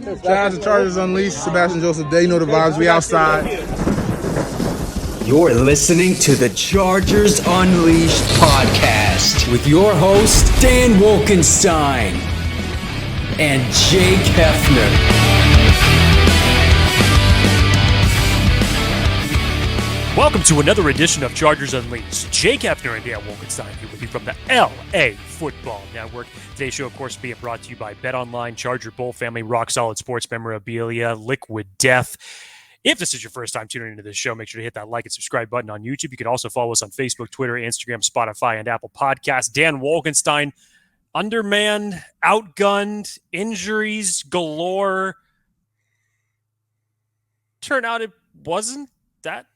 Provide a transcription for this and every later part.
Shout out to Chargers Unleashed, Sebastian Joseph Day. You know the vibes, we outside. You're listening to the Chargers Unleashed podcast with your host, Dan Wolkenstein and Jake Hefner. Welcome to another edition of Chargers Unleashed. Jake Hefner and Dan Wolkenstein here with you from the LAFB Network. Today's show, of course, being brought to you by BetOnline, Charger Bowl Family, Rock Solid Sports Memorabilia, Liquid Death. If this is your first time tuning into this show, make sure to hit that like and subscribe button on YouTube. You can also follow us on Facebook, Twitter, Instagram, Spotify, and Apple Podcasts. Dan Wolkenstein, undermanned, outgunned, injuries galore. Turned out it wasn't that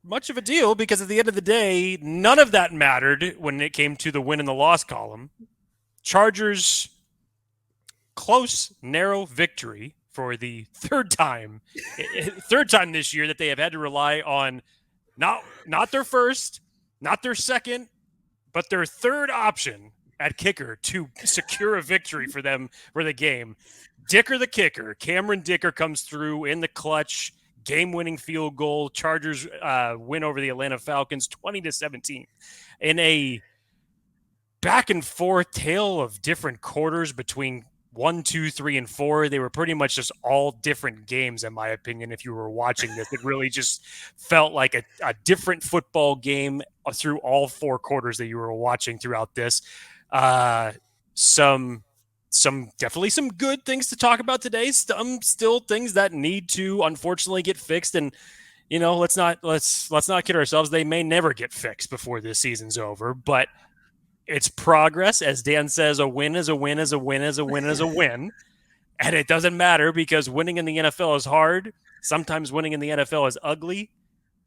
much of a deal because at the end of the day, none of that mattered when it came to the win and the loss column. Chargers, close, narrow victory for the third time this year that they have had to rely on not their first, not their second, but their third option at kicker to secure a victory for them for the game. Dicker the kicker, Cameron Dicker comes through in the clutch. Game-winning field goal. Chargers win over the Atlanta Falcons 20-17 in a back-and-forth tale of different quarters between 1, 2, 3, and 4. They were pretty much just all different games, in my opinion. If you were watching this, it really just felt like a different football game through all 4 quarters that you were watching throughout this. Definitely some good things to talk about today. Some still things that need to unfortunately get fixed. And, you know, let's not kid ourselves. They may never get fixed before this season's over, but it's progress. As Dan says, a win is a win is a win is a win is a win. And it doesn't matter because winning in the NFL is hard. Sometimes winning in the NFL is ugly.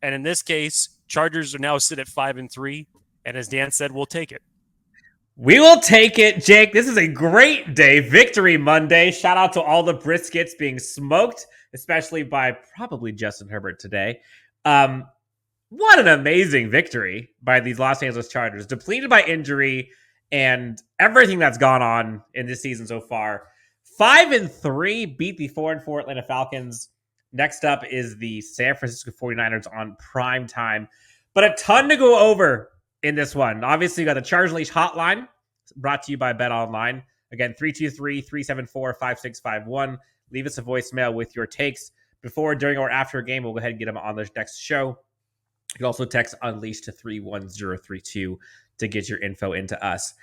And in this case, Chargers are now sit at 5-3. And as Dan said, we'll take it. We will take it, Jake. This is a great day. Victory Monday. Shout out to all the briskets being smoked, especially by probably Justin Herbert today. What an amazing victory by these Los Angeles Chargers. Depleted by injury and everything that's gone on in this season so far. 5-3, beat the 4-4 Atlanta Falcons. Next up is the San Francisco 49ers on prime time. But a ton to go over in this one. Obviously, you got the Chargers Unleashed hotline brought to you by BetOnline. Again, 323-374-5651. Leave us a voicemail with your takes before, during, or after a game. We'll go ahead and get them on the next show. You can also text Unleashed to 31032 to get your info into us.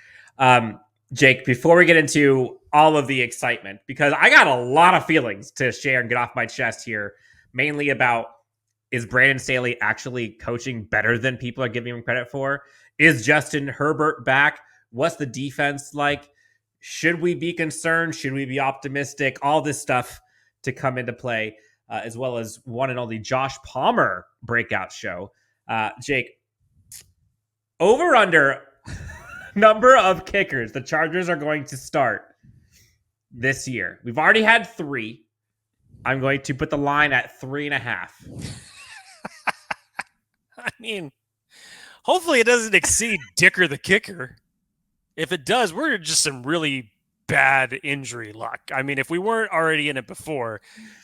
Jake, before we get into all of the excitement, because I got a lot of feelings to share and get off my chest here, mainly about, is Brandon Staley actually coaching better than people are giving him credit for? Is Justin Herbert back? What's the defense like? Should we be concerned? Should we be optimistic? All this stuff to come into play, as well as one and only Josh Palmer breakout show. Jake, over under number of kickers the Chargers are going to start this year. We've already had 3. I'm going to put the line at 3.5. I mean, hopefully it doesn't exceed Dicker the kicker. If it does, we're just some really bad injury luck. I mean, if we weren't already in it before,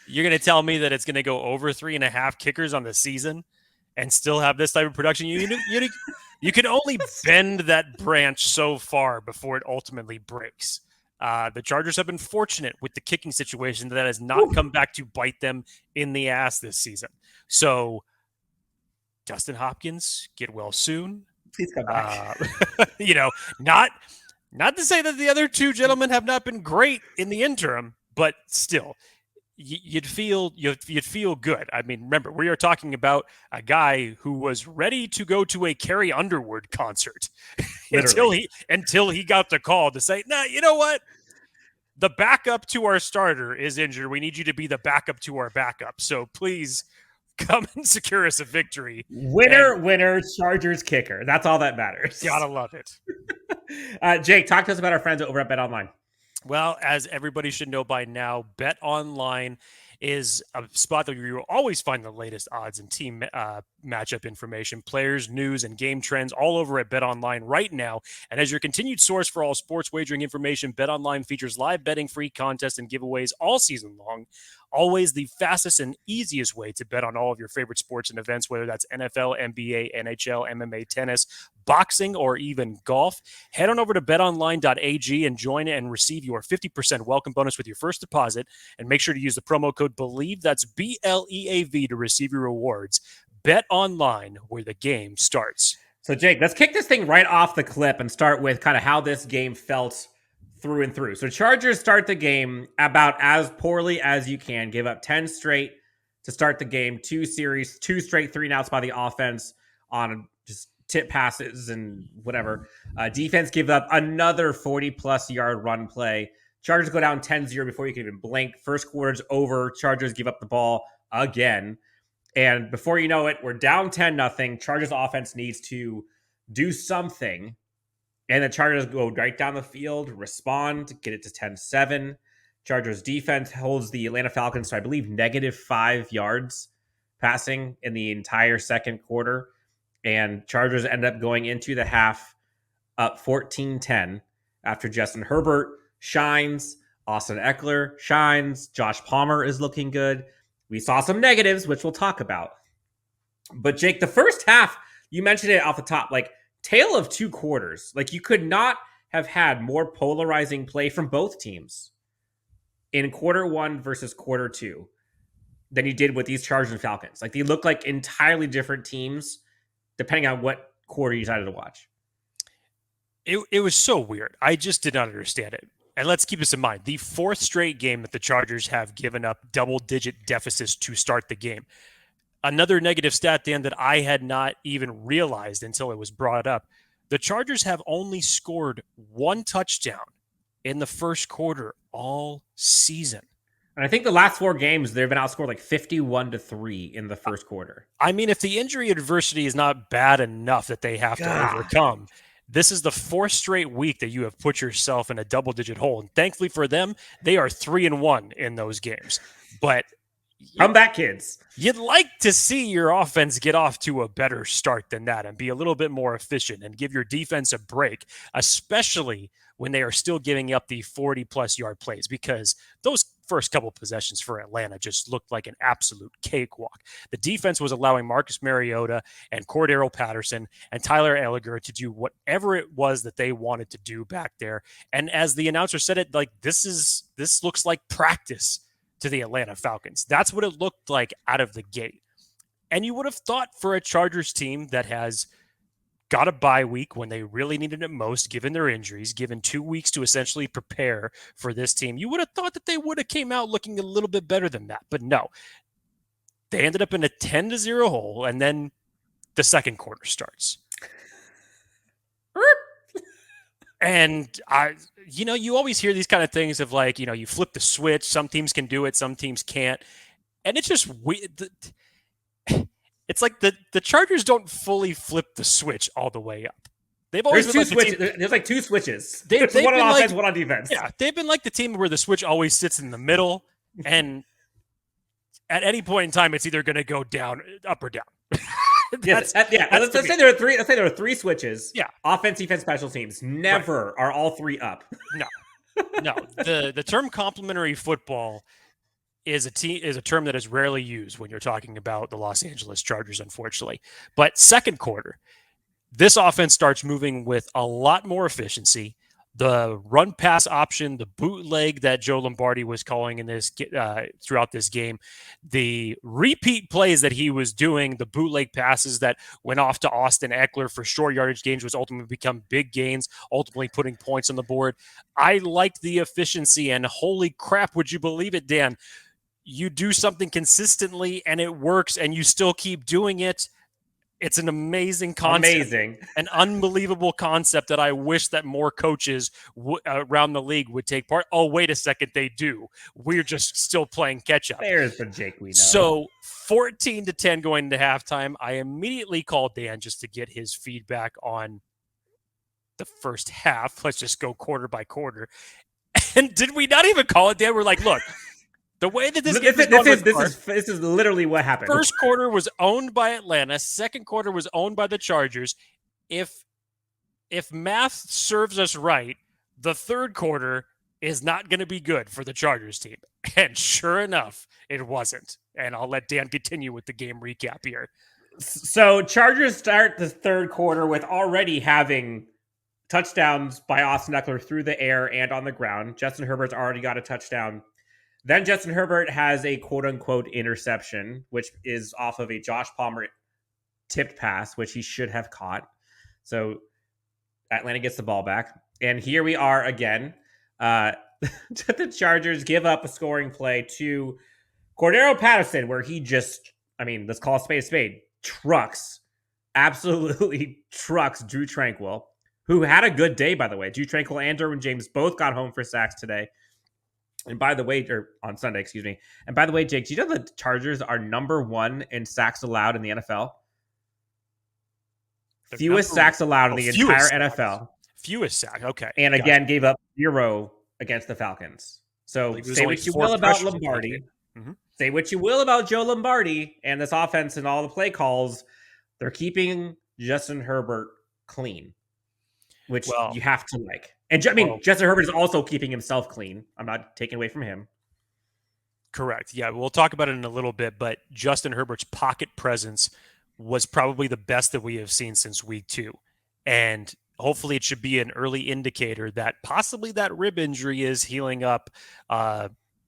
you're going to tell me that it's going to go over 3.5 kickers on the season and still have this type of production? You can only bend that branch so far before it ultimately breaks. The Chargers have been fortunate with the kicking situation that has not come back to bite them in the ass this season. So, Dustin Hopkins, get well soon. Please come back. Not to say that the other 2 gentlemen have not been great in the interim, but still, you'd feel good. I mean, remember, we are talking about a guy who was ready to go to a Carrie Underwood concert until he got the call to say, "Nah, you know what? The backup to our starter is injured. We need you to be the backup to our backup. So please come and secure us a victory." Winner, Chargers kicker. That's all that matters. Gotta love it. Jake, talk to us about our friends over at BetOnline. Well, as everybody should know by now, BetOnline is a spot that you will always find the latest odds and team matchup information, players, news, and game trends all over at BetOnline right now. And as your continued source for all sports wagering information, BetOnline features live betting, free contests, and giveaways all season long. Always the fastest and easiest way to bet on all of your favorite sports and events, whether that's NFL, NBA, NHL, MMA, tennis, boxing, or even golf. Head on over to betonline.ag and join and receive your 50% welcome bonus with your first deposit. And make sure to use the promo code BELIEVE, that's BLEAV, to receive your rewards. Bet online, where the game starts. So, Jake, let's kick this thing right off the clip and start with kind of how this game felt through and through. So, Chargers start the game about as poorly as you can, give up 10 straight to start the game, 2 straight 3-and-outs by the offense on just tip passes and whatever. Defense give up another 40-plus yard run play. Chargers go down 10-0 before you can even blink. First quarter's over. Chargers give up the ball again. And before you know it, we're down 10-0. Chargers offense needs to do something. And the Chargers go right down the field, respond, get it to 10-7. Chargers defense holds the Atlanta Falcons to, I believe, -5 yards passing in the entire second quarter. And Chargers end up going into the half up 14-10 after Justin Herbert shines, Austin Ekeler shines, Josh Palmer is looking good. We saw some negatives, which we'll talk about. But Jake, the first half, you mentioned it off the top, like tale of 2 quarters. Like you could not have had more polarizing play from both teams in quarter 1 versus quarter 2 than you did with these Chargers and Falcons. Like they look like entirely different teams depending on what quarter you decided to watch. It was so weird. I just did not understand it. And let's keep this in mind. The 4th straight game that the Chargers have given up double-digit deficits to start the game. Another negative stat, Dan, that I had not even realized until it was brought up. The Chargers have only scored 1 touchdown in the first quarter all season. And I think the last 4 games, they've been outscored like 51-3 in the first quarter. I mean, if the injury adversity is not bad enough that they have to overcome, this is the 4th straight week that you have put yourself in a double-digit hole. And thankfully for them, they are 3-1 in those games. But come back, kids. You'd like to see your offense get off to a better start than that and be a little bit more efficient and give your defense a break, especially when they are still giving up the 40-plus yard plays, because those first couple possessions for Atlanta just looked like an absolute cakewalk. The defense was allowing Marcus Mariota and Cordero Patterson and Tyler Elliger to do whatever it was that they wanted to do back there. And as the announcer said it, like this looks like practice to the Atlanta Falcons. That's what it looked like out of the gate. And you would have thought for a Chargers team that has got a bye week when they really needed it most, given their injuries, given 2 weeks to essentially prepare for this team, you would have thought that they would have came out looking a little bit better than that. But no, they ended up in a 10-0 hole, and then the second quarter starts. And you always hear these kind of things of like, you flip the switch. Some teams can do it, some teams can't. And it's just weird. It's like the Chargers don't fully flip the switch all the way up. They've always been like there's like 2 switches. There's one on offense, one on defense. Yeah, they've been like the team where the switch always sits in the middle, and at any point in time, it's either going to go down, up, or down. Let's say there are 3. Let's say there are 3 switches. Yeah, offense, defense, special teams. Never are all 3 up. No. The term complementary football is a term that is rarely used when you're talking about the Los Angeles Chargers, unfortunately. But second quarter, this offense starts moving with a lot more efficiency. The run pass option, the bootleg that Joe Lombardi was calling in this throughout this game, the repeat plays that he was doing, the bootleg passes that went off to Austin Ekeler for short yardage gains, which ultimately become big gains, ultimately putting points on the board. I liked the efficiency, and holy crap, would you believe it, Dan? You do something consistently and it works, and you still keep doing it. It's an amazing concept. An unbelievable concept that I wish that more coaches around the league would take part. Oh, wait a second. They do. We're just still playing catch up. There's the Jake we know. So 14-10 going into halftime. I immediately called Dan just to get his feedback on the first half. Let's just go quarter by quarter. And did we not even call it, Dan? We're like, look, The way that this game this is literally what happened. First quarter was owned by Atlanta. Second quarter was owned by the Chargers. If math serves us right, the third quarter is not going to be good for the Chargers team. And sure enough, it wasn't. And I'll let Dan continue with the game recap here. So Chargers start the third quarter with already having touchdowns by Austin Ekeler through the air and on the ground. Justin Herbert's already got a touchdown. Then Justin Herbert has a quote-unquote interception, which is off of a Josh Palmer tipped pass, which he should have caught. So Atlanta gets the ball back. And here we are again. The Chargers give up a scoring play to Cordero Patterson, where he just, let's call a spade, absolutely trucks Drew Tranquill, who had a good day, by the way. Drew Tranquill and Derwin James both got home for sacks today. And by the way, or on Sunday, excuse me. And by the way, Jake, do you know the Chargers are number 1 in sacks allowed in the NFL? Fewest sacks allowed in the entire NFL. Fewest sacks, okay. And again, gave up 0 against the Falcons. So say what you will about Lombardi. Mm-hmm. Say what you will about Joe Lombardi and this offense and all the play calls. They're keeping Justin Herbert clean, which you have to like. And Justin Herbert is also keeping himself clean. I'm not taking away from him. Correct. Yeah, we'll talk about it in a little bit, but Justin Herbert's pocket presence was probably the best that we have seen since week 2. And hopefully it should be an early indicator that possibly that rib injury is healing up,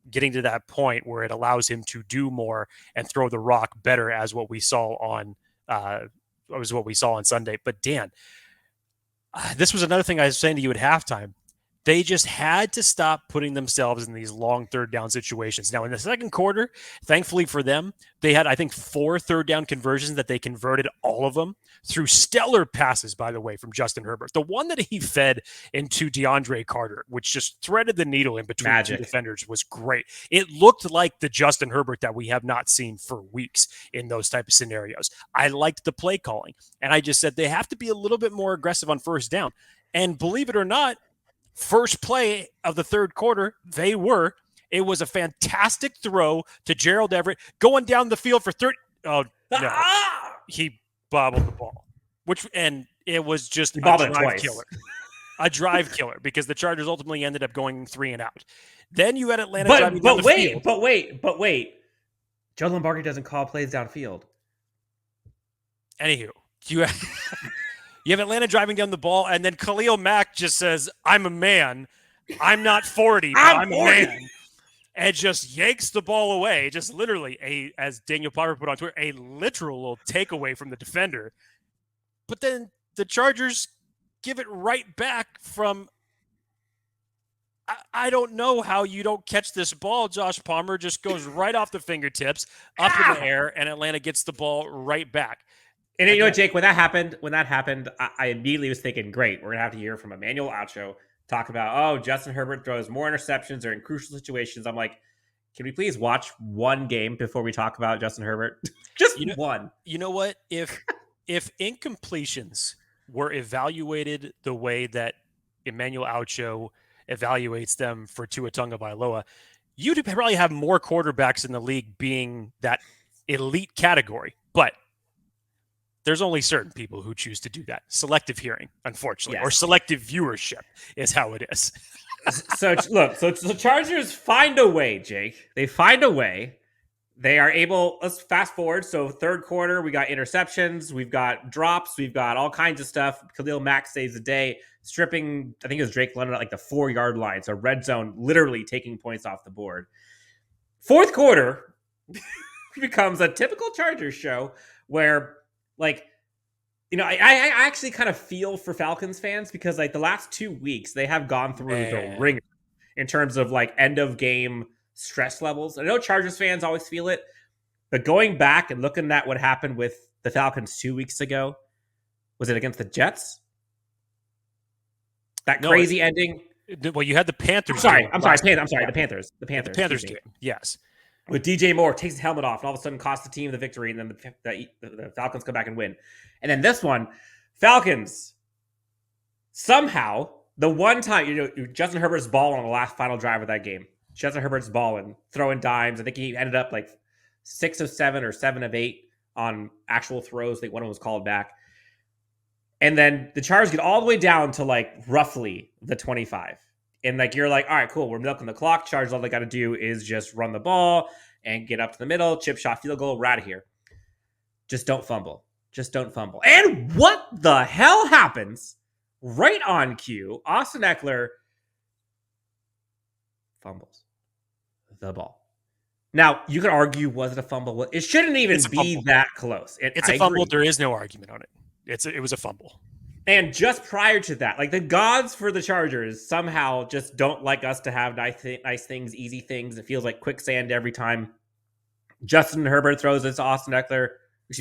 getting to that point where it allows him to do more and throw the rock better, as what we saw on Sunday. But Dan, this was another thing I was saying to you at halftime. They just had to stop putting themselves in these long third down situations. Now, in the second quarter, thankfully for them, they had, I think, 4 third down conversions that they converted, all of them through stellar passes, by the way, from Justin Herbert. The one that he fed into DeAndre Carter, which just threaded the needle in between two defenders, was great. It looked like the Justin Herbert that we have not seen for weeks in those type of scenarios. I liked the play calling, and I just said they have to be a little bit more aggressive on first down. And believe it or not, first play of the third quarter, it was a fantastic throw to Gerald Everett going down the field for 30. Oh, no. He bobbled the ball, and it was just a drive killer. A drive killer, because the Chargers ultimately ended up going 3 and out. Then you had Atlanta driving down the field. But wait. Joe Lombardi doesn't call plays downfield. Anywho, you have Atlanta driving down the ball, and then Khalil Mack just says, "I'm a man. I'm not 40, but I'm a man." And just yanks the ball away. Just literally, as Daniel Popper put on Twitter, a literal little takeaway from the defender. But then the Chargers give it right back from, I don't know how you don't catch this ball. Josh Palmer just goes right off the fingertips, up in the air, and Atlanta gets the ball right back. And you know what, Jake, when that happened, I immediately was thinking, great, we're going to have to hear from Emmanuel Acho talk about, Justin Herbert throws more interceptions or in crucial situations. I'm like, can we please watch one game before we talk about Justin Herbert? Just one. You know what? If incompletions were evaluated the way that Emmanuel Acho evaluates them for Tua Tagovailoa, you'd probably have more quarterbacks in the league being that elite category. But there's only certain people who choose to do that. Selective hearing, unfortunately, or selective viewership is how it is. So the Chargers find a way, Jake. They find a way. They are able, let's fast forward. So third quarter, we got interceptions, we've got drops, we've got all kinds of stuff. Khalil Mack saves the day, stripping, I think it was Drake London at like the 4-yard line. So red zone, literally taking points off the board. Fourth quarter becomes a typical Chargers show where, I actually kind of feel for Falcons fans, because the last 2 weeks they have gone through the ringer in terms of end of game stress levels. I know Chargers fans always feel it, but going back and looking at what happened with the Falcons 2 weeks ago, was it against the Jets? That crazy ending. Well, you had the Panthers. I'm sorry, the Panthers. The Panthers game. Yes. With DJ Moore takes his helmet off and all of a sudden costs the team the victory, and then the Falcons come back and win. And then this one, Falcons, somehow, the one time, Justin Herbert's ball on the last final drive of that game, Justin Herbert's balling, throwing dimes. I think he ended up like 6 of 7 or 7 of 8 on actual throws. I think one of them was called back. And then the Chargers get all the way down to like roughly the 25. And like you're like, all right, cool. We're milking the clock. Chargers, all they got to do is just run the ball and get up to the middle, chip shot, field goal. We're out of here. Just don't fumble. Just don't fumble. And what the hell happens? Right on cue, Austin Ekeler fumbles the ball. Now, you could argue, was it a fumble? It shouldn't even be that close. It's a fumble. There is no argument on it. It was a fumble. And just prior to that, like the gods for the Chargers somehow just don't like us to have nice things, easy things. It feels like quicksand every time. Justin Herbert throws it to Austin Ekeler.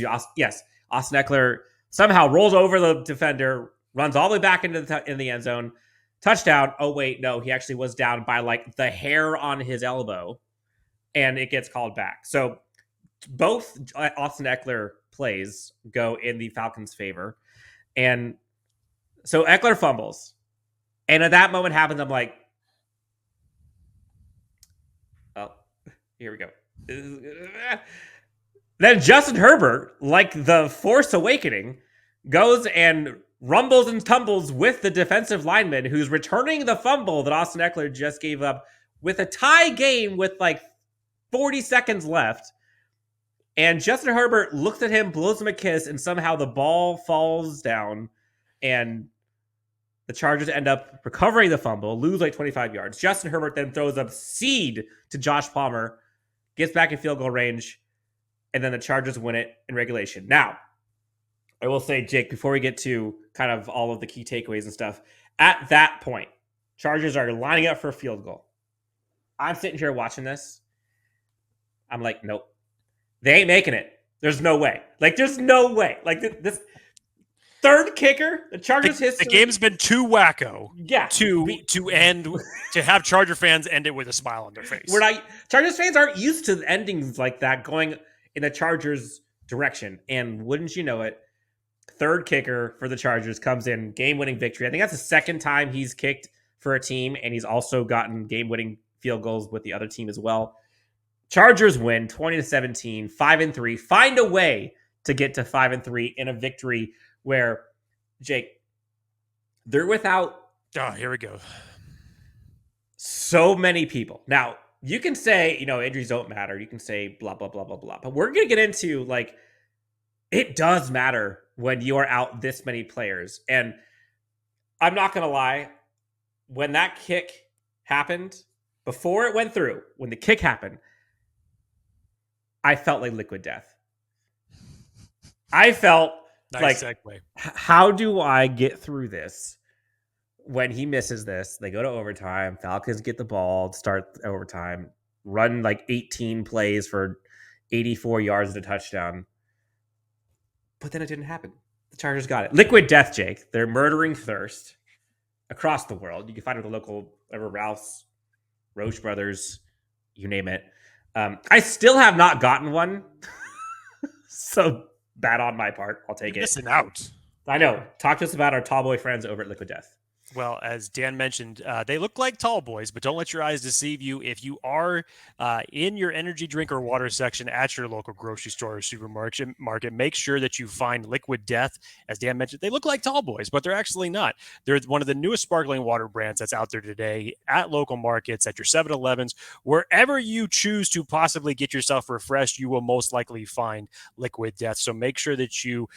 Austin Ekeler somehow rolls over the defender, runs all the way back into the end zone. Touchdown. Oh, wait, no, he actually was down by like the hair on his elbow, and it gets called back. So both Austin Ekeler plays go in the Falcons' favor. And so Ekeler fumbles. And at that moment happens, I'm like, oh, here we go. Then Justin Herbert, like the Force Awakening, goes and rumbles and tumbles with the defensive lineman who's returning the fumble that Austin Ekeler just gave up with a tie game with like 40 seconds left. And Justin Herbert looks at him, blows him a kiss, and somehow the ball falls down. And the Chargers end up recovering the fumble, lose like 25 yards. Justin Herbert then throws up seed to Josh Palmer, gets back in field goal range, and then the Chargers win it in regulation. Now, I will say, Jake, before we get to kind of all of the key takeaways and stuff, at that point, Chargers are lining up for a field goal. I'm sitting here watching this. I'm like, nope. They ain't making it. There's no way. Like, there's no way. Like, this third kicker, the Chargers history. The game's been too wacko. Yeah. To have Charger fans end it with a smile on their face. Chargers fans aren't used to endings like that going in the Chargers' direction. And wouldn't you know it, third kicker for the Chargers comes in, game-winning victory. I think that's the second time he's kicked for a team, and he's also gotten game-winning field goals with the other team as well. Chargers win 20-17, 5-3. Find a way to get to 5-3 in a victory where, Jake, they're without. Oh, here we go. So many people. Now, you can say, injuries don't matter. You can say blah, blah, blah, blah, blah. But we're going to get into, like, it does matter when you are out this many players. And I'm not going to lie. When that kick happened, before it went through, when the kick happened, I felt like liquid death. I felt nice like, segue. How do I get through this? When he misses this, they go to overtime. Falcons get the ball, start overtime, run like 18 plays for 84 yards and a touchdown. But then it didn't happen. The Chargers got it. Liquid death, Jake. They're murdering thirst across the world. You can find it at the local Ralph's, Roche Brothers, you name it. I still have not gotten one. So bad on my part. I'll take it. Missing out. I know. Talk to us about our tall boy friends over at Liquid Death. Well, as Dan mentioned, they look like tall boys, but don't let your eyes deceive you. If you are in your energy drink or water section at your local grocery store or supermarket, make sure that you find Liquid Death. As Dan mentioned, they look like tall boys, but they're actually not. They're one of the newest sparkling water brands that's out there today at local markets, at your 7-Elevens, wherever you choose to possibly get yourself refreshed, you will most likely find Liquid Death. So make sure that you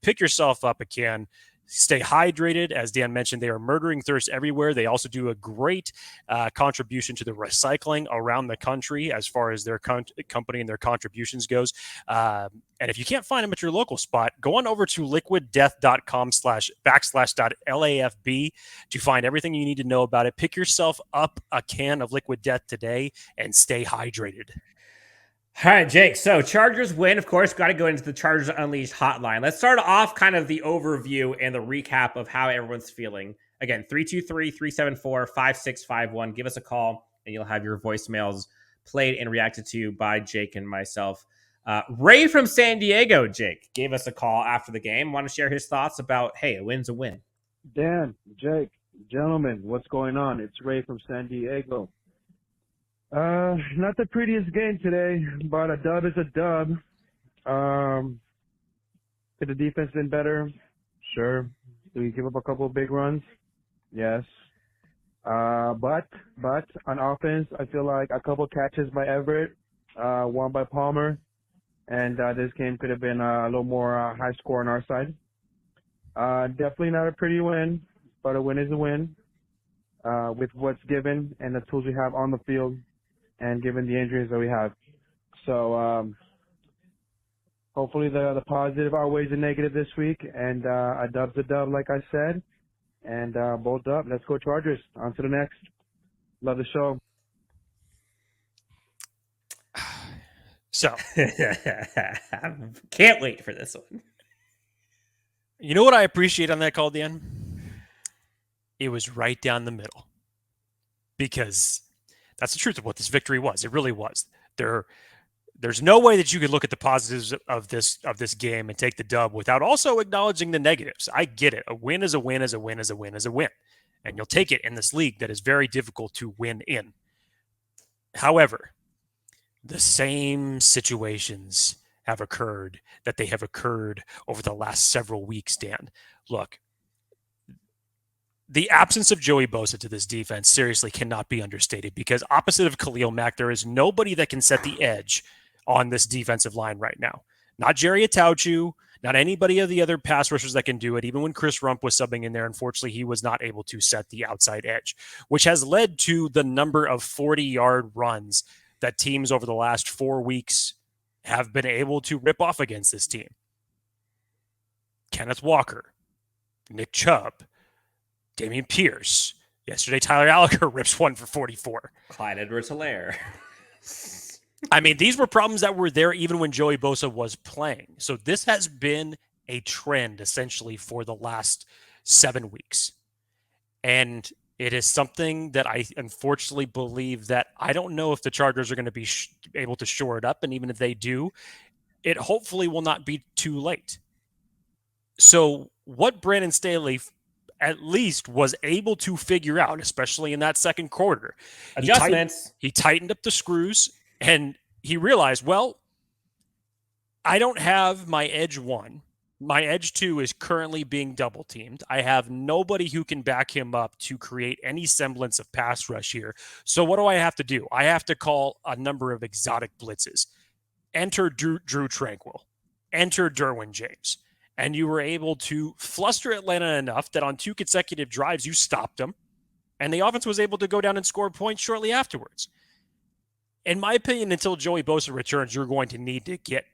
pick yourself up a can. Stay hydrated. As Dan mentioned, they are murdering thirst everywhere. They also do a great contribution to the recycling around the country as far as their company and their contributions goes. And if you can't find them at your local spot, go on over to liquiddeath.com/LAFB to find everything you need to know about it. Pick yourself up a can of Liquid Death today and stay hydrated. All right, Jake. So Chargers win. Of course, got to go into the Chargers Unleashed hotline. Let's start off kind of the overview and the recap of how everyone's feeling. Again, 323-374-5651. Give us a call, and you'll have your voicemails played and reacted to by Jake and myself. Ray from San Diego, Jake, gave us a call after the game. Want to share his thoughts about, hey, a win's a win. Dan, Jake, gentlemen, what's going on? It's Ray from San Diego. Not the prettiest game today, but a dub is a dub. Could the defense been better? Sure. Do we give up a couple of big runs? Yes. But on offense, I feel like a couple catches by Everett, one by Palmer, and this game could have been a little more high score on our side. Definitely not a pretty win, but a win is a win with what's given and the tools we have on the field and given the injuries that we have. So hopefully the positive outweighs the negative this week, and a dub's a dub, like I said. And bolt up. Let's go Chargers. On to the next. Love the show. So, can't wait for this one. you know what I appreciate on that call, Dan? It was right down the middle. Because that's the truth of what this victory was. It really was. There's no way that you could look at the positives of this game and take the dub without also acknowledging the negatives. I get it. A win is a win is a win is a win is a win. And you'll take it in this league that is very difficult to win in. However, the same situations have occurred that they have occurred over the last several weeks, Dan. Look, the absence of Joey Bosa to this defense seriously cannot be understated because opposite of Khalil Mack, there is nobody that can set the edge on this defensive line right now. Not Jerry Atauchu, not anybody of the other pass rushers that can do it. Even when Chris Rump was subbing in there, unfortunately, he was not able to set the outside edge, which has led to the number of 40-yard runs that teams over the last 4 weeks have been able to rip off against this team. Kenneth Walker, Nick Chubb, Dameon Pierce. Yesterday, Tyler Allecker rips one for 44. Clyde Edwards-Helaire. I mean, these were problems that were there even when Joey Bosa was playing. So this has been a trend essentially for the last 7 weeks. And it is something that I unfortunately believe that I don't know if the Chargers are going to be able to shore it up. And even if they do, it hopefully will not be too late. So what Brandon Staley at least was able to figure out, especially in that second quarter, adjustments. He tightened up the screws and he realized, well, I don't have my edge one. My edge two is currently being double teamed. I have nobody who can back him up to create any semblance of pass rush here. So what do I have to do? I have to call a number of exotic blitzes. Enter Drew Tranquil. Enter Derwin James. And you were able to fluster Atlanta enough that on 2 consecutive drives, you stopped them. And the offense was able to go down and score points shortly afterwards. In my opinion, until Joey Bosa returns, you're going to need to get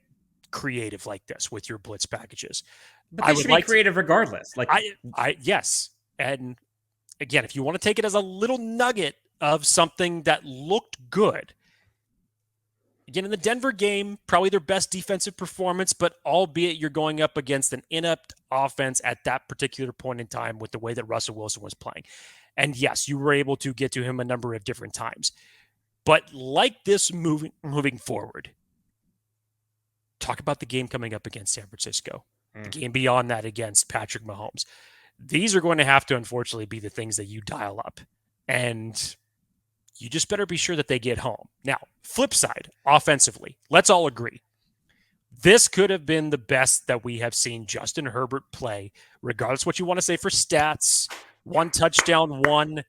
creative like this with your blitz packages. But they should be creative regardless. Like yes. And again, if you want to take it as a little nugget of something that looked good, again, in the Denver game, probably their best defensive performance, but albeit you're going up against an inept offense at that particular point in time with the way that Russell Wilson was playing. And yes, you were able to get to him a number of different times. But like this moving forward, talk about the game coming up against San Francisco, the game beyond that against Patrick Mahomes. These are going to have to, unfortunately, be the things that you dial up. And you just better be sure that they get home. Now, flip side, offensively, let's all agree. This could have been the best that we have seen Justin Herbert play, regardless of what you want to say for stats. 1 touchdown, 1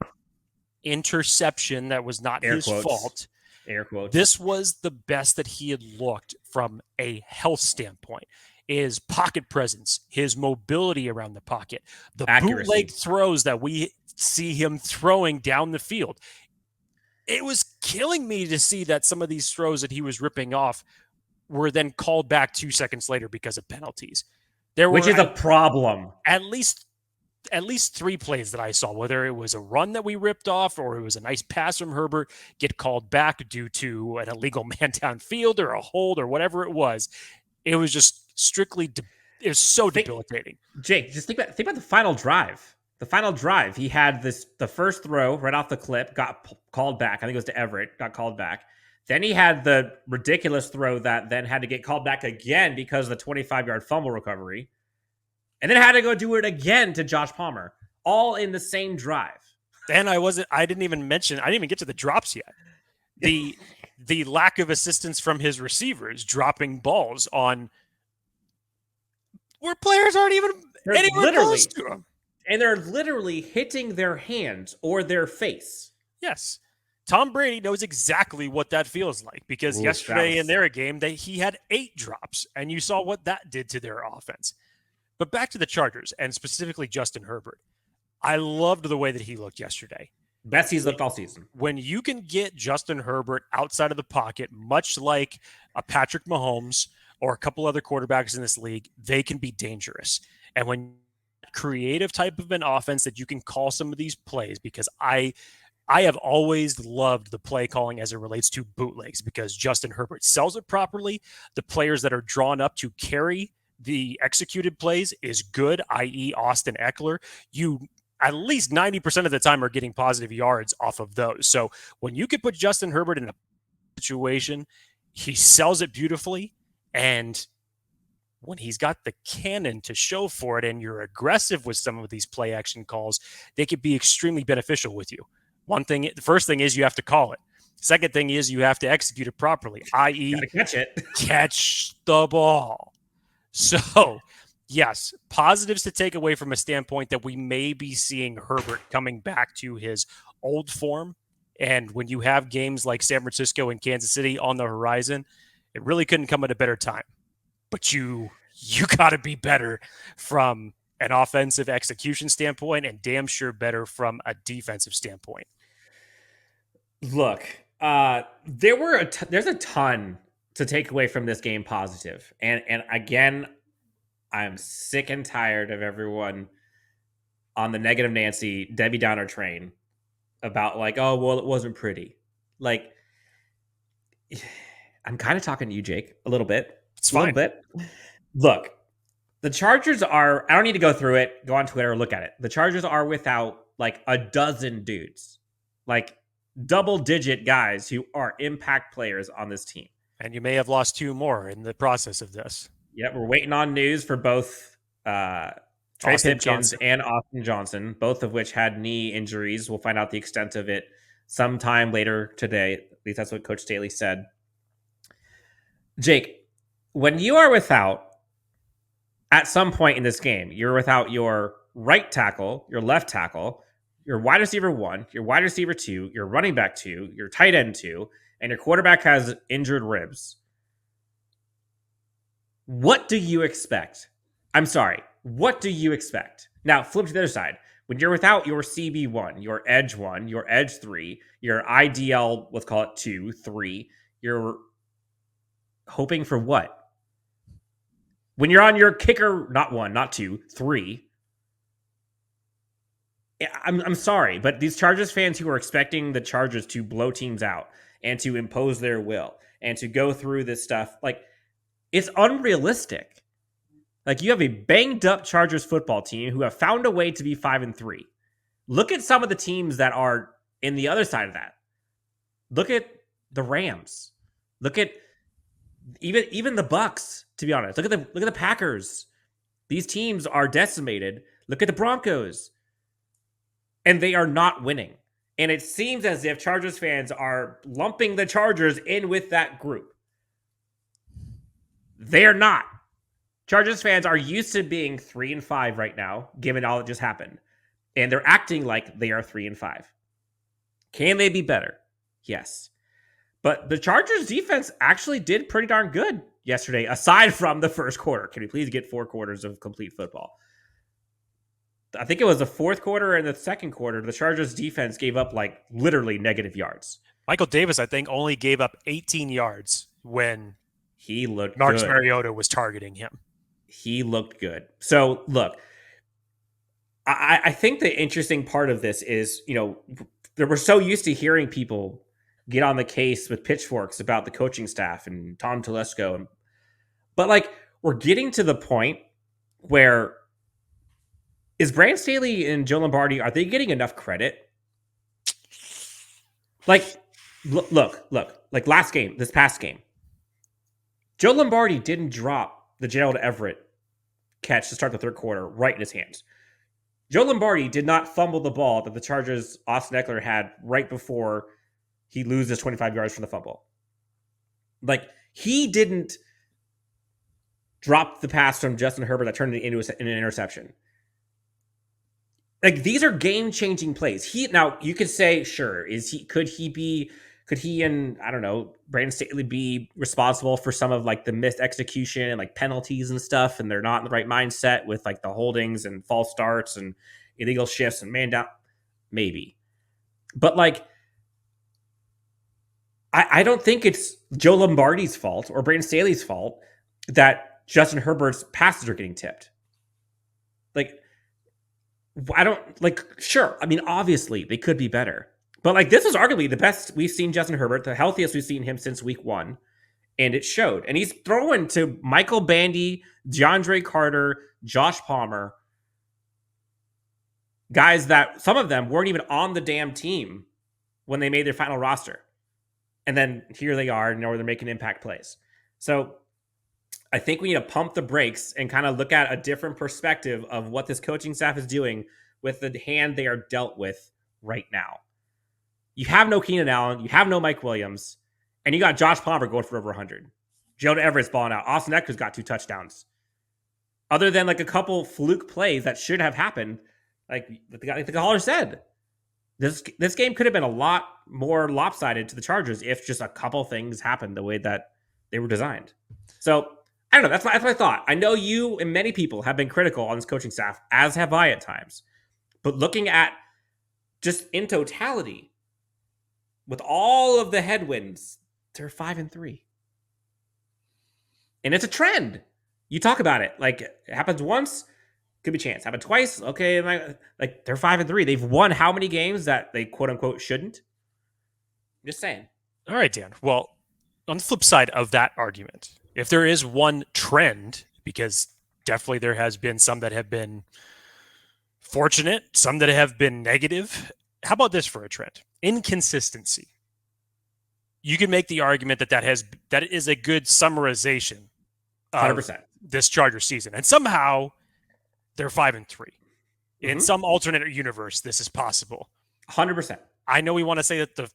interception that was not his fault. Air quotes. This was the best that he had looked from a health standpoint. His pocket presence, his mobility around the pocket, the accuracy. Bootleg throws that we see him throwing down the field. It was killing me to see that some of these throws that he was ripping off were then called back 2 seconds later because of penalties. Which is a problem. At least 3 plays that I saw, whether it was a run that we ripped off or it was a nice pass from Herbert, get called back due to an illegal man downfield or a hold or whatever it was. It was just strictly, it was so debilitating. Jake, just think about the final drive. The final drive, he had the first throw right off the clip, got called back. I think it was to Everett, got called back. Then he had the ridiculous throw that then had to get called back again because of the 25-yard fumble recovery. And then had to go do it again to Josh Palmer, all in the same drive. And I didn't even get to the drops yet. the lack of assistance from his receivers, dropping balls on where players aren't even anywhere close to him. And they're literally hitting their hands or their face. Yes. Tom Brady knows exactly what that feels like because yesterday in their game, he had 8 drops, and you saw what that did to their offense. But back to the Chargers, and specifically Justin Herbert. I loved the way that he looked yesterday. Best he's looked all season. When you can get Justin Herbert outside of the pocket, much like a Patrick Mahomes or a couple other quarterbacks in this league, they can be dangerous. And when creative type of an offense that you can call some of these plays, because I have always loved the play calling as it relates to bootlegs because Justin Herbert sells it properly. The players that are drawn up to carry the executed plays is good, i.e. Austin Ekeler. You at least 90% of the time are getting positive yards off of those. So when you can put Justin Herbert in a situation, he sells it beautifully. And when he's got the cannon to show for it and you're aggressive with some of these play action calls, they could be extremely beneficial with you. The first thing is you have to call it. Second thing is you have to execute it properly, i.e. catch the ball. So, yes, positives to take away from a standpoint that we may be seeing Herbert coming back to his old form. And when you have games like San Francisco and Kansas City on the horizon, it really couldn't come at a better time. But you got to be better from an offensive execution standpoint and damn sure better from a defensive standpoint. Look, there's a ton to take away from this game positive. And again, I'm sick and tired of everyone on the negative Nancy, Debbie Downer train about like, oh, well, it wasn't pretty. Like, I'm kind of talking to you, Jake, a little bit. It's fine. A little bit. Look, the Chargers are, I don't need to go through it. Go on Twitter or look at it. The Chargers are without like a dozen dudes, like double-digit guys who are impact players on this team. And you may have lost 2 more in the process of this. Yep, we're waiting on news for both Trey Pipkins and Austin Johnson, both of which had knee injuries. We'll find out the extent of it sometime later today. At least that's what Coach Staley said. Jake, when you are without, at some point in this game, you're without your right tackle, your left tackle, your wide receiver 1, your wide receiver 2, your running back 2, your tight end 2, and your quarterback has injured ribs. What do you expect? I'm sorry. What do you expect? Now, flip to the other side. When you're without your CB1, your edge 1, your edge 3, your IDL, let's call it 2, 3, you're hoping for what? When you're on your kicker, not 1, not 2, 3. I'm sorry, but these Chargers fans who are expecting the Chargers to blow teams out and to impose their will and to go through this stuff, like, it's unrealistic. Like, you have a banged up Chargers football team who have found a way to be 5-3. Look at some of the teams that are in the other side of that. Look at the Rams. Look at even the Bucks, to be honest. Look at the Packers. These teams are decimated. Look at the Broncos. And they are not winning. And it seems as if Chargers fans are lumping the Chargers in with that group. They are not. Chargers fans are used to being 3-5 right now, given all that just happened. And they're acting like they are 3-5. Can they be better? Yes. But the Chargers defense actually did pretty darn good yesterday, aside from the first quarter. Can we please get 4 quarters of complete football? I think it was the fourth quarter and the second quarter. The Chargers defense gave up like literally negative yards. Michael Davis, I think, only gave up 18 yards when he looked Marcus good. Mariota was targeting him. He looked good. So look, I think the interesting part of this is, you know, we're so used to hearing people get on the case with pitchforks about the coaching staff and Tom Telesco. But like, we're getting to the point where is Brand Staley and Joe Lombardi, are they getting enough credit? Like, look, like this past game, Joe Lombardi didn't drop the Gerald Everett catch to start the third quarter right in his hands. Joe Lombardi did not fumble the ball that the Chargers' Austin Ekeler had right before he loses 25 yards from the fumble. Like, he didn't drop the pass from Justin Herbert that turned it into an interception. Like, these are game-changing plays. Now, you could say, sure, could he and, I don't know, Brandon Staley be responsible for some of, like, the missed execution and, like, penalties and stuff, and they're not in the right mindset with, like, the holdings and false starts and illegal shifts and man down? Maybe. But, like, I don't think it's Joe Lombardi's fault or Brandon Staley's fault that Justin Herbert's passes are getting tipped. Like, I don't, like, sure. I mean, obviously, they could be better. But, like, this was arguably the best we've seen Justin Herbert, the healthiest we've seen him since week 1. And it showed. And he's throwing to Michael Bandy, DeAndre Carter, Josh Palmer, guys that some of them weren't even on the damn team when they made their final roster. And then here they are, now they're making impact plays. So I think we need to pump the brakes and kind of look at a different perspective of what this coaching staff is doing with the hand they are dealt with right now. You have no Keenan Allen, you have no Mike Williams, and you got Josh Palmer going for over 100. Jonah Everett's balling out. Austin Eckler's got 2 touchdowns. Other than like a couple fluke plays that should have happened, like the caller said, this game could have been a lot more lopsided to the Chargers if just a couple things happened the way that they were designed. So I don't know. That's my thought. I know you and many people have been critical on this coaching staff, as have I at times. But looking at just in totality, with all of the headwinds, they're 5-3. And it's a trend. You talk about it. Like, it happens once, could be chance. Happen twice, okay. Like, they're 5-3. They've won how many games that they quote unquote shouldn't? Just saying. All right, Dan. Well, on the flip side of that argument, if there is one trend, because definitely there has been some that have been fortunate, some that have been negative. How about this for a trend? Inconsistency. You can make the argument that is a good summarization of 100%. this Charger season. And somehow they're 5-3. In some alternate universe, this is possible. 100%. I know we want to say that the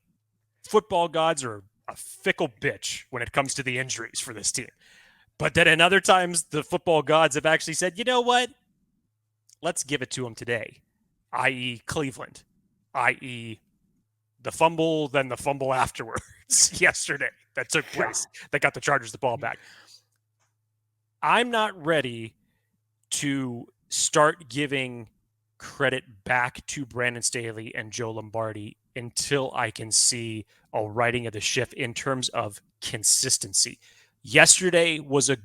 football gods are a fickle bitch when it comes to the injuries for this team. But then in other times, the football gods have actually said, you know what? Let's give it to them today, i.e. Cleveland, i.e. the fumble, then the fumble afterwards yesterday that took place that got the Chargers the ball back. I'm not ready to start giving credit back to Brandon Staley and Joe Lombardi until I can see a righting of the ship in terms of consistency. Yesterday was a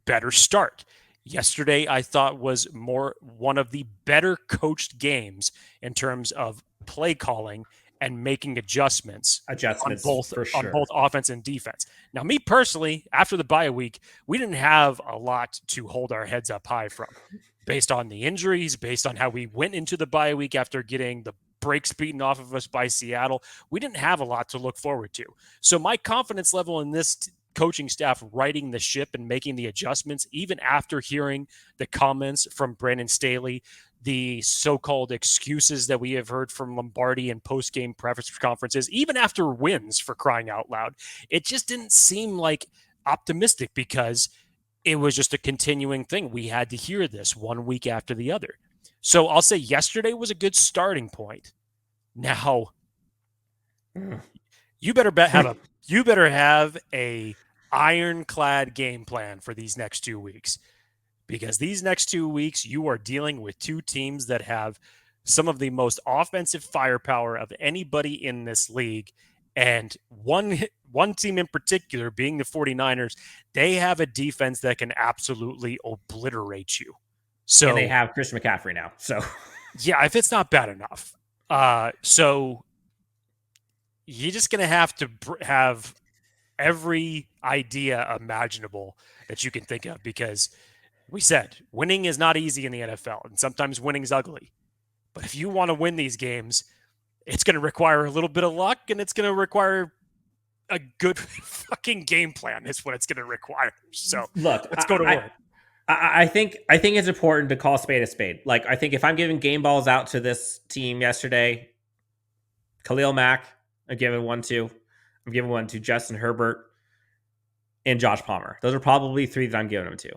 better start. Yesterday, I thought was one of the better coached games in terms of play calling and making adjustments on both offense and defense. Now, me personally, after the bye week, we didn't have a lot to hold our heads up high from, based on the injuries, based on how we went into the bye week after getting the brakes beaten off of us by Seattle. We didn't have a lot to look forward to. So my confidence level in this coaching staff righting the ship and making the adjustments, even after hearing the comments from Brandon Staley, the so-called excuses that we have heard from Lombardi in post-game press conferences, even after wins, for crying out loud, it just didn't seem like optimistic because it was just a continuing thing. We had to hear this one week after the other. So I'll say yesterday was a good starting point. Now, you better have a ironclad game plan for these next 2 weeks, because these next 2 weeks you are dealing with two teams that have some of the most offensive firepower of anybody in this league. And one team in particular, being the 49ers, they have a defense that can absolutely obliterate you. So, and they have Christian McCaffrey now. So yeah, if it's not bad enough. So you're just going to have to have every idea imaginable that you can think of, because we said winning is not easy in the NFL, and sometimes winning's ugly. But if you want to win these games, it's going to require a little bit of luck, and it's going to require a good fucking game plan is what it's going to require. So look, let's go to work. I think it's important to call a spade. Like, I think if I'm giving game balls out to this team yesterday, Khalil Mack, I give it 1-2. I'm giving one to Justin Herbert and Josh Palmer. Those are probably 3 that I'm giving them to.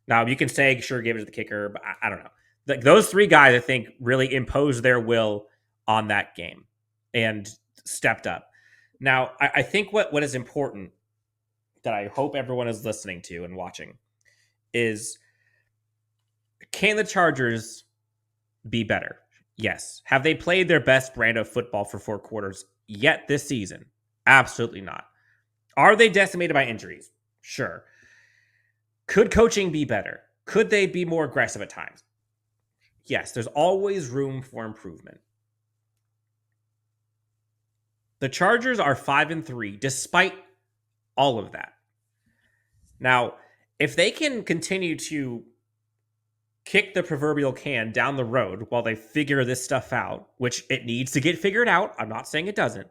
Now, you can say, sure, give it to the kicker, but I don't know. Those 3 guys, I think, really imposed their will on that game and stepped up. Now, I think what is important that I hope everyone is listening to and watching is, can the Chargers be better? Yes. Have they played their best brand of football for 4 quarters yet this season? Absolutely not. Are they decimated by injuries? Sure. Could coaching be better? Could they be more aggressive at times? Yes, there's always room for improvement. The Chargers are 5-3 despite all of that. Now, if they can continue to kick the proverbial can down the road while they figure this stuff out, which it needs to get figured out, I'm not saying it doesn't,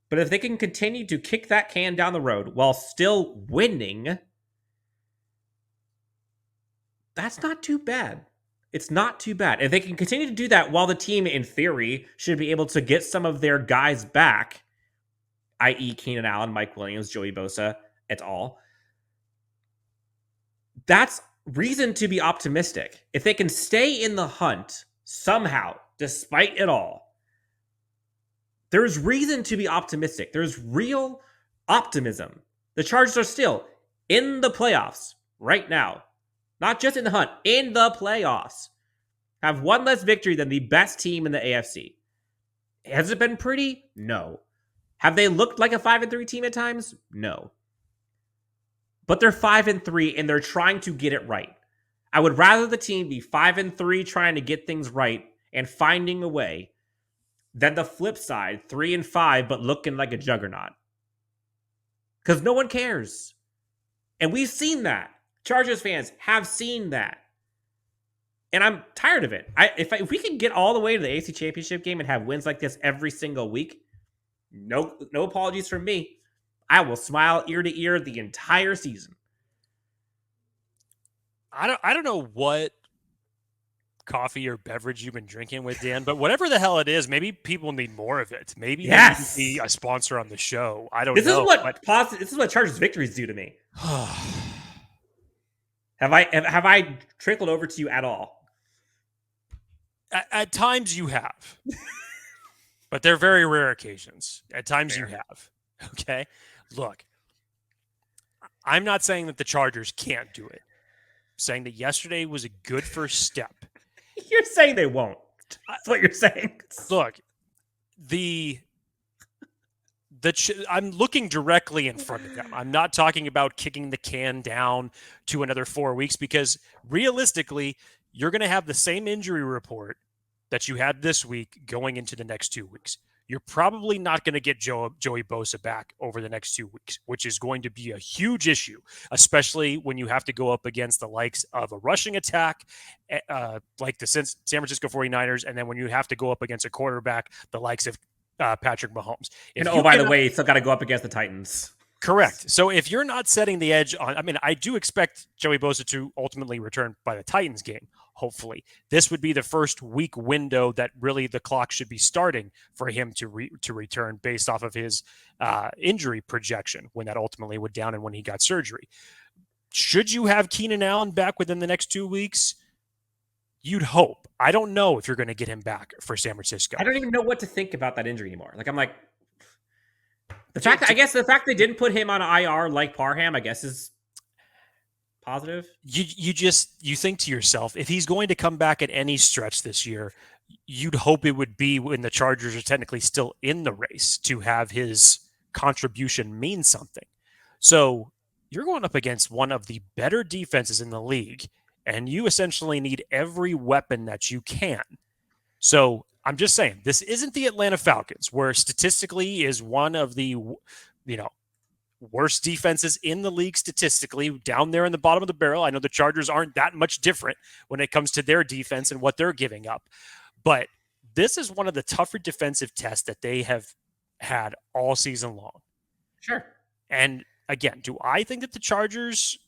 but if they can continue to kick that can down the road while still winning, that's not too bad. It's not too bad. If they can continue to do that while the team, in theory, should be able to get some of their guys back, i.e. Keenan Allen, Mike Williams, Joey Bosa, et al., that's reason to be optimistic. If they can stay in the hunt somehow, despite it all, there's reason to be optimistic. There's real optimism. The Chargers are still in the playoffs right now. Not just in the hunt, in the playoffs. Have one less victory than the best team in the AFC. Has it been pretty? No. Have they looked like a 5-3 team at times? No. But they're 5-3 and they're trying to get it right. I would rather the team be 5-3 trying to get things right and finding a way than the flip side, 3-5 but looking like a juggernaut. Because no one cares. And we've seen that. Chargers fans have seen that. And I'm tired of it. If we can get all the way to the AFC Championship game and have wins like this every single week, no apologies from me. I will smile ear to ear the entire season. I don't know what coffee or beverage you've been drinking with, Dan, but whatever the hell it is, maybe people need more of it. Maybe they need to be a sponsor on the show. I don't know. This is what Chargers victories do to me. Have I trickled over to you at all? At times you have. But they're very rare occasions. At times Fair. you have. Okay? Look, I'm not saying that the Chargers can't do it. I'm saying that yesterday was a good first step. You're saying they won't. That's what you're saying. Look, I'm looking directly in front of them. I'm not talking about kicking the can down to another 4 weeks because realistically, you're going to have the same injury report that you had this week going into the next 2 weeks. You're probably not going to get Joey Bosa back over the next 2 weeks, which is going to be a huge issue, especially when you have to go up against the likes of a rushing attack like the San Francisco 49ers, and then when you have to go up against a quarterback, the likes of Patrick Mahomes. By the way, you still got to go up against the Titans. Correct. So if you're not setting the edge on, I do expect Joey Bosa to ultimately return by the Titans game, hopefully. This would be the first week window that really the clock should be starting for him to return based off of his injury projection when that ultimately went down and when he got surgery. Should you have Keenan Allen back within the next 2 weeks? You'd hope. I don't know if you're going to get him back for San Francisco. I don't even know what to think about that injury anymore. The fact they didn't put him on IR like Parham, I guess, is positive. You think to yourself, if he's going to come back at any stretch this year, you'd hope it would be when the Chargers are technically still in the race to have his contribution mean something. So you're going up against one of the better defenses in the league, and you essentially need every weapon that you can. So I'm just saying, this isn't the Atlanta Falcons, where statistically is one of the, worst defenses in the league statistically, down there in the bottom of the barrel. I know the Chargers aren't that much different when it comes to their defense and what they're giving up. But this is one of the tougher defensive tests that they have had all season long. Sure. And again, do I think that the Chargers,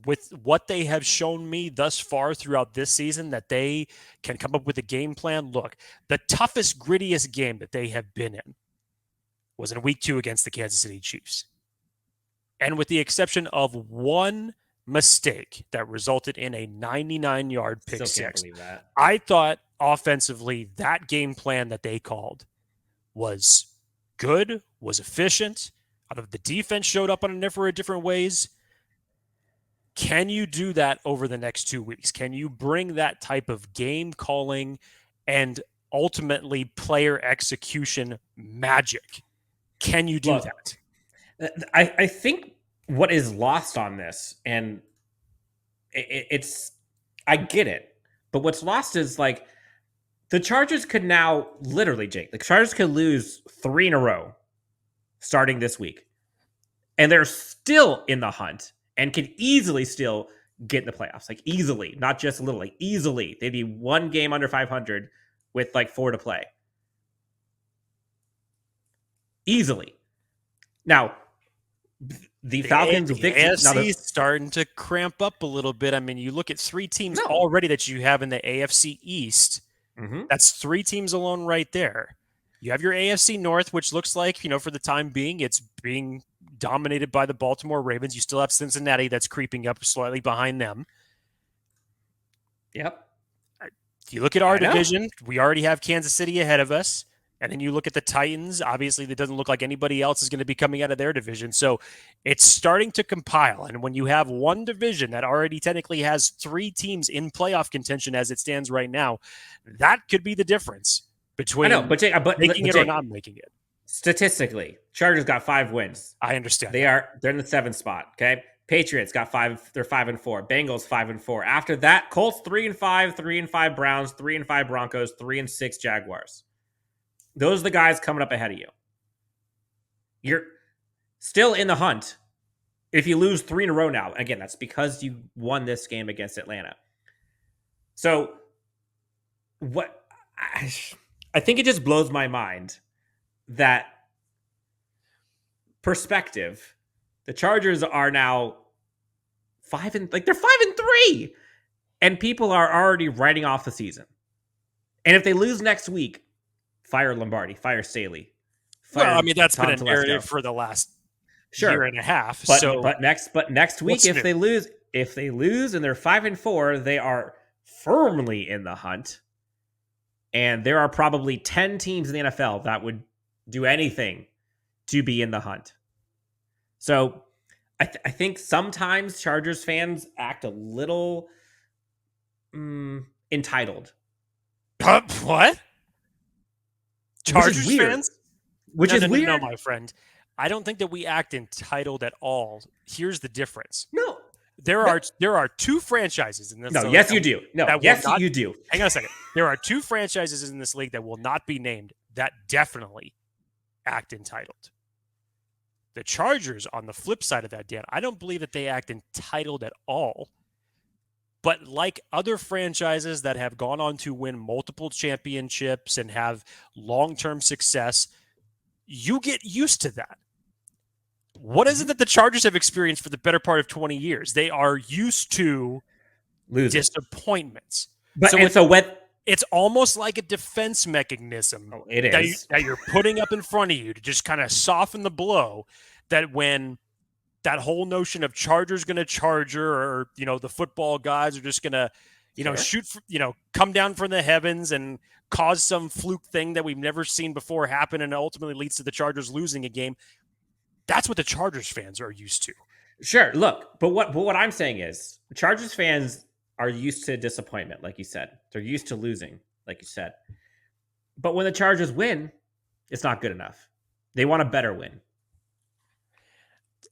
with what they have shown me thus far throughout this season, that they can come up with a game plan? Look, the toughest, grittiest game that they have been in was in week 2 against the Kansas City Chiefs. And with the exception of one mistake that resulted in a 99-yard pick Still can't six, believe that. I thought offensively that game plan that they called was good, was efficient. The defense showed up on a number of different ways. Can you do that over the next 2 weeks? Can you bring that type of game calling and ultimately player execution magic? Can you do that? I think what is lost on this, and it's I get it, but what's lost is like the Chargers could now literally, Jake, the Chargers could lose 3 in a row starting this week, and they're still in the hunt and can easily still get in the playoffs, like easily, not just a little, like easily. They'd be 1 game under 500 with like 4 to play. Easily. Now, the Falcons victory. AFC is starting to cramp up a little bit. I mean, you look at 3 teams already that you have in the AFC East. Mm-hmm. That's 3 teams alone right there. You have your AFC North, which looks like, for the time being, it's being dominated by the Baltimore Ravens. You still have Cincinnati that's creeping up slightly behind them. Yep. You look at our division, we already have Kansas City ahead of us. And then you look at the Titans. Obviously, it doesn't look like anybody else is going to be coming out of their division. So it's starting to compile. And when you have one division that already technically has 3 teams in playoff contention as it stands right now, that could be the difference between making it or not making it. Statistically, Chargers got 5 wins. I understand. They're in the 7th spot. Okay. Patriots got 5. They're 5-4. Bengals 5-4. After that, Colts 3-5, 3-5 Browns, 3-5 Broncos, 3-6 Jaguars. Those are the guys coming up ahead of you. You're still in the hunt if you lose 3 in a row now. Again, that's because you won this game against Atlanta. So what I think it just blows my mind that perspective. The Chargers are now 5-3, and people are already writing off the season. And if they lose next week, fire Lombardi, fire Staley. That's been a narrative for the last year and a half. But next week, if they lose and they're 5-4, they are firmly in the hunt. And there are probably 10 teams in the NFL that would do anything to be in the hunt. So I think sometimes Chargers fans act a little entitled. What? Chargers fans? Which is weird. No, my friend. I don't think that we act entitled at all. Here's the difference. No. There are 2 franchises in this league. Yes, you do. You do. Hang on a second. There are 2 franchises in this league that will not be named that definitely act entitled. The Chargers, on the flip side of that, Dan, I don't believe that they act entitled at all. But like other franchises that have gone on to win multiple championships and have long-term success, you get used to that. What is it that the Chargers have experienced for the better part of 20 years? They are used to losing, disappointments. It's almost like a defense mechanism that you're putting up in front of you to just kind of soften the blow, that when that whole notion of Chargers going to Charger, or, the football guys are just going to, shoot, come down from the heavens and cause some fluke thing that we've never seen before happen and ultimately leads to the Chargers losing a game. That's what the Chargers fans are used to. Sure. Look, but what I'm saying is Chargers fans are used to disappointment, like you said. They're used to losing, like you said. But when the Chargers win, it's not good enough. They want a better win.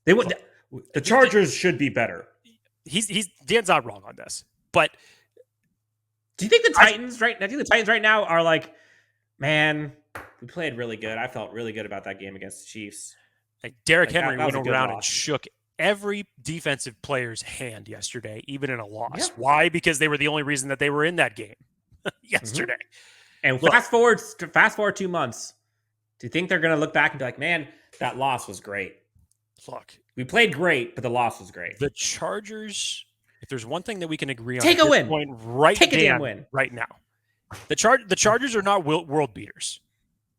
The Chargers should be better. Dan's not wrong on this, but do you think the Titans right now are like, man, we played really good. I felt really good about that game against the Chiefs. Like Derrick Henry went around and shook every defensive player's hand yesterday, even in a loss. Yeah. Why? Because they were the only reason that they were in that game yesterday. Mm-hmm. And fast forward 2 months. Do you think they're going to look back and be like, man, that loss was great? Look, we played great, but the loss was great. The Chargers, if there's one thing that we can agree on, take a win. Right now, the Chargers are not world beaters.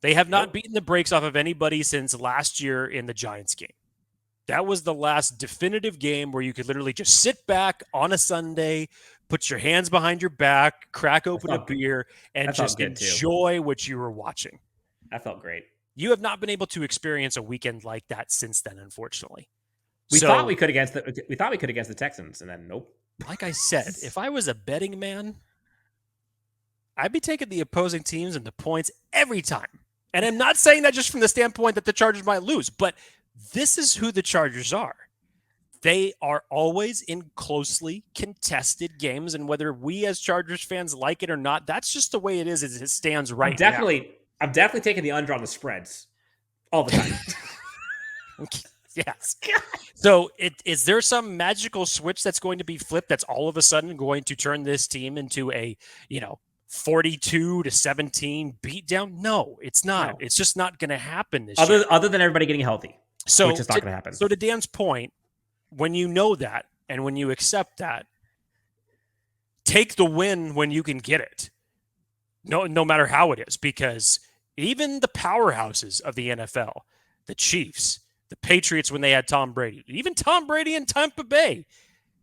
They have not beaten the brakes off of anybody since last year in the Giants game. That was the last definitive game where you could literally just sit back on a Sunday, put your hands behind your back, crack open a beer, and just enjoy what you were watching. That felt great. You have not been able to experience a weekend like that since then, unfortunately. We thought we could against the Texans, and then nope. Like I said, if I was a betting man, I'd be taking the opposing teams and the points every time. And I'm not saying that just from the standpoint that the Chargers might lose, but this is who the Chargers are. They are always in closely contested games, and whether we as Chargers fans like it or not, that's just the way it is as it stands right now. I'm definitely taking the under on the spreads all the time. Yes. So is there some magical switch that's going to be flipped that's all of a sudden going to turn this team into a, 42-17 beatdown? No, it's not. No. It's just not going to happen this year. Other than everybody getting healthy, which is not going to happen. So to Dan's point, when you know that and when you accept that, take the win when you can get it. No matter how it is, because even the powerhouses of the NFL, the Chiefs, the Patriots when they had Tom Brady, even Tom Brady in Tampa Bay,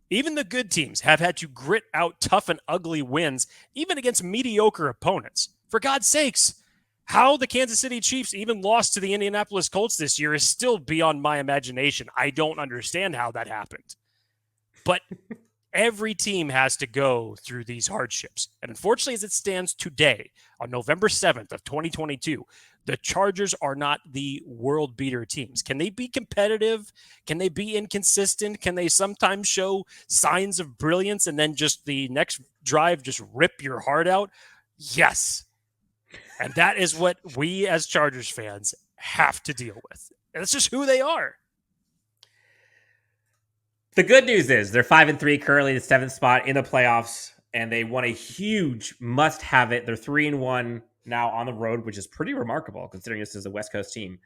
even the good teams have had to grit out tough and ugly wins, even against mediocre opponents. For God's sakes, how the Kansas City Chiefs even lost to the Indianapolis Colts this year is still beyond my imagination. I don't understand how that happened. But every team has to go through these hardships. And unfortunately, as it stands today, on November 7th of 2022, the Chargers are not the world beater teams. Can they be competitive? Can they be inconsistent? Can they sometimes show signs of brilliance and then just the next drive just rip your heart out? Yes. And that is what we as Chargers fans have to deal with. And it's just who they are. The good news is they're 5-3 currently, the 7th spot in the playoffs, and they won a huge must-have-it. They're 3-1 now on the road, which is pretty remarkable considering this is a West Coast team.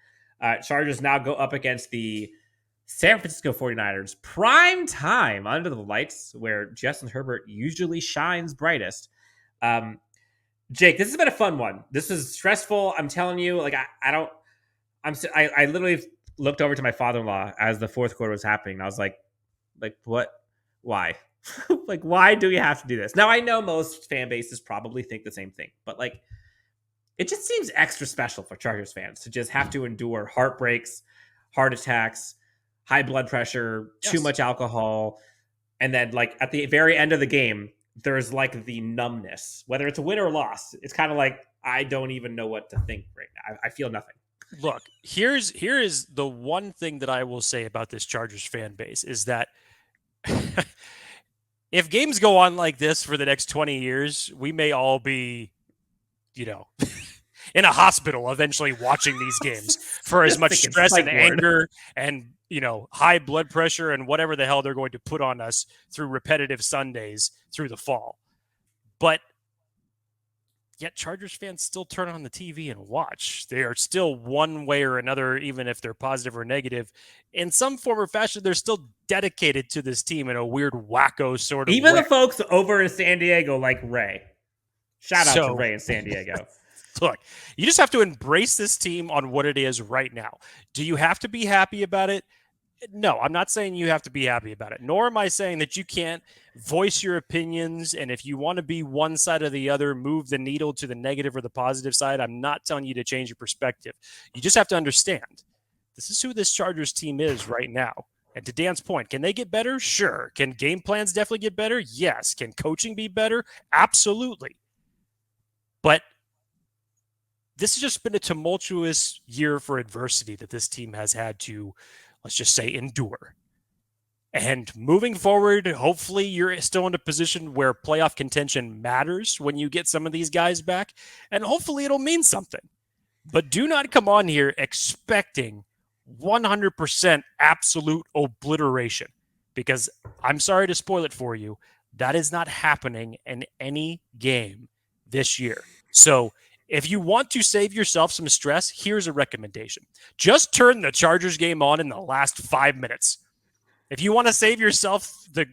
Chargers now go up against the San Francisco 49ers. Prime time under the lights where Justin Herbert usually shines brightest. Jake, this has been a fun one. This is stressful. I'm telling you, like, I literally looked over to my father-in-law as the fourth quarter was happening. And I was like, what? Why? Like, why do we have to do this? Now, I know most fan bases probably think the same thing, but like, it just seems extra special for Chargers fans to just have to endure heartbreaks, heart attacks, high blood pressure, too much alcohol. And then like at the very end of the game, there's like the numbness, whether it's a win or a loss. It's kind of like, I don't even know what to think right now. I feel nothing. Look, here is the one thing that I will say about this Chargers fan base is that if games go on like this for the next 20 years, we may all be, in a hospital eventually watching these games for as much stress and anger and, high blood pressure and whatever the hell they're going to put on us through repetitive Sundays through the fall. But yet Chargers fans still turn on the TV and watch. They are still one way or another, even if they're positive or negative. In some form or fashion, they're still dedicated to this team in a weird, wacko sort of Even way. The folks over in San Diego like Ray. Shout out to Ray in San Diego. Look, you just have to embrace this team on what it is right now. Do you have to be happy about it? No, I'm not saying you have to be happy about it, nor am I saying that you can't voice your opinions. And if you want to be one side or the other, move the needle to the negative or the positive side. I'm not telling you to change your perspective. You just have to understand this is who this Chargers team is right now. And to Dan's point, can they get better? Sure. Can game plans definitely get better? Yes. Can coaching be better? Absolutely. But this has just been a tumultuous year for adversity that this team has had to, let's just say, endure. And moving forward, hopefully you're still in a position where playoff contention matters when you get some of these guys back. And hopefully it'll mean something. But do not come on here expecting 100% absolute obliteration. Because I'm sorry to spoil it for you, that is not happening in any game this year. So if you want to save yourself some stress, here's a recommendation. Just turn the Chargers game on in the last 5 minutes. If you want to save yourself the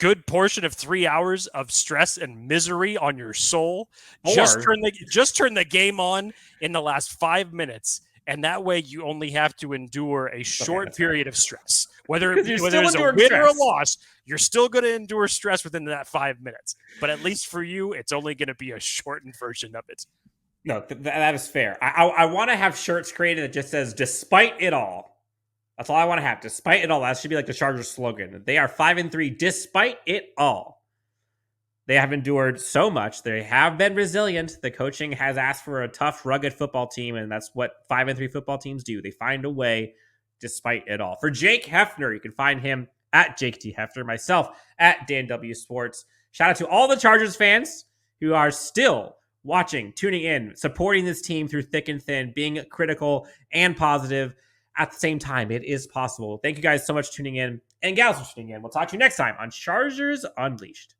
good portion of 3 hours of stress and misery on your soul. Or- Just turn the game on in the last 5 minutes, and that way you only have to endure a short period of stress. Whether it's a win or a loss, you're still going to endure stress within that 5 minutes. But at least for you, it's only going to be a shortened version of it. No, that is fair. I want to have shirts created that just says, despite it all. That's all I want to have. Despite it all. That should be like the Chargers slogan. They are 5-3 despite it all. They have endured so much. They have been resilient. The coaching has asked for a tough, rugged football team, and that's what 5-3 football teams do. They find a way despite it all. For Jake Hefner, you can find him at Jake T. Hefner, myself at Dan W. Sports. Shout out to all the Chargers fans who are still watching, tuning in, supporting this team through thick and thin, being critical and positive. At the same time, it is possible. Thank you guys so much for tuning in, and gals for tuning in. We'll talk to you next time on Chargers Unleashed.